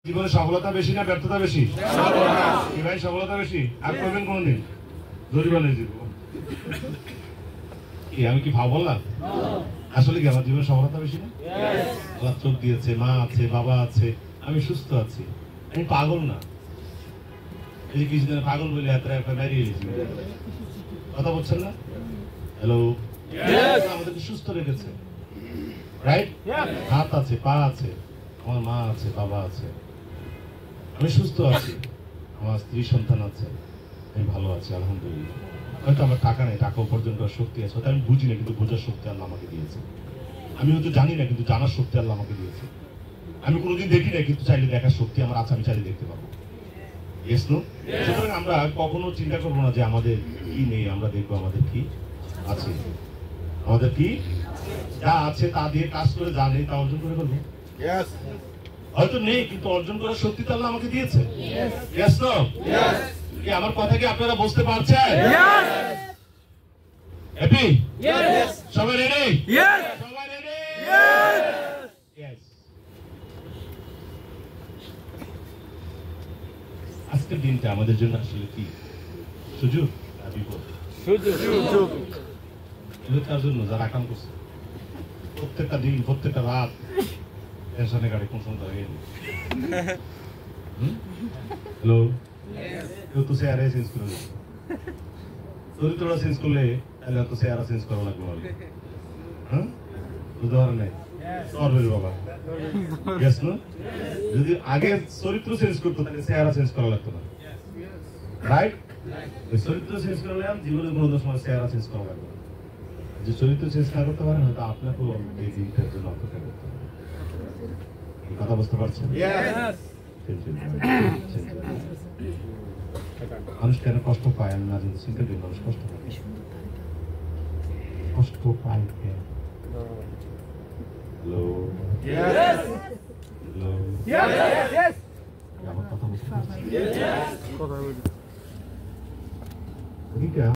জীবনে সফলতা বেশি না ব্যর্থতা বেশি? কি ভাই, সফলতা বেশি? আর করবেন কোনদিন? জরিমানা দিব কি? আমি কি ভাব বললাম? আসলে কি আমার জীবনে সফলতা বেশি না? আল্লাহ চোখ দিয়েছে, মা আছে, বাবা আছে, আমি সুস্থ আছি, আমি পাগল না। এই যে কিছুদিন পাগল বলে বেরিয়ে গেছি, কথা বলছেন না? হ্যালো, আমাদেরকে সুস্থ রেখেছে, রাইট? হাত আছে, পা আছে, আমার মা আছে, বাবা আছে, আমি সুস্থ আছি, আমার স্ত্রী সন্তান আছে, আমি ভালো আছি আলহামদুলিল্লাহ। হয়তো আমার টাকা নেই, টাকা উপার্জন করার শক্তি আছে, হয়তো আমি বুঝি না, কিন্তু বোঝার শক্তি আল্লাহ আমাকে দিয়েছে। আমি হয়তো জানি না, কিন্তু জানার শক্তি আল্লাহ আমাকে দিয়েছে। আমি কোনোদিন দেখি না, কিন্তু চাইলে দেখার শক্তি আমার আছে, আমি চাইলে দেখতে পাবো। Yes no? সুতরাং আমরা কখনো চিন্তা করবো না যে আমাদের কি নেই, আমরা দেখবো আমাদের কি আছে। আমাদের কি যা আছে তা দিয়ে কাজ করে, যা নেই তা অর্জন করে ফেলবো। হয়তো নেই, কিন্তু অর্জন করার শক্তি তো আল্লাহ আমাকে দিয়েছে। Yes no? কি আমার কথা কি আপনারা বুঝতে পারছেন? হ্যাপি? সবাই রেডি? সবাই রেডি? আজকের দিনটা আমাদের জন্য আসলে কি সুযোগ না বিপদ? সুযোগ। তার জন্য যারা কাম করছে প্রত্যেকটা দিন, প্রত্যেকটা রাত টেনশনে গাড়ি কোন সময় দাঁড়িয়ে হ্যালো, কেউ তো চেয়ারে চেঞ্জ করে দেবে, চরিত্রটা চেঞ্জ করলে তাহলে তো চেয়ারা চেঞ্জ করা লাগবে। হ্যাঁ, বুঝতে পারেন নাই? করবেন বাবা, ইয়েস না? যদি আগে চরিত্র চেঞ্জ করতো তাহলে চেহারা চেঞ্জ করা লাগতো না, রাইট? চরিত্র চেঞ্জ করলে জীবনে কোনো সময় চেহারা চেঞ্জ করা লাগবে না। যে চরিত্র চেঞ্জ না করতে পারেন, হয়তো আপনাকেও এই দিনটার জন্য অপেক্ষা করতে হবে। কথা বুঝতে পারছেন? মানুষ কেন কষ্ট পায় আমি না জানি, চিন্তা করি মানুষ কষ্ট পায়, কষ্ট পায় কেন? হ্যালো, আমার কথা বুঝতে পারছেন?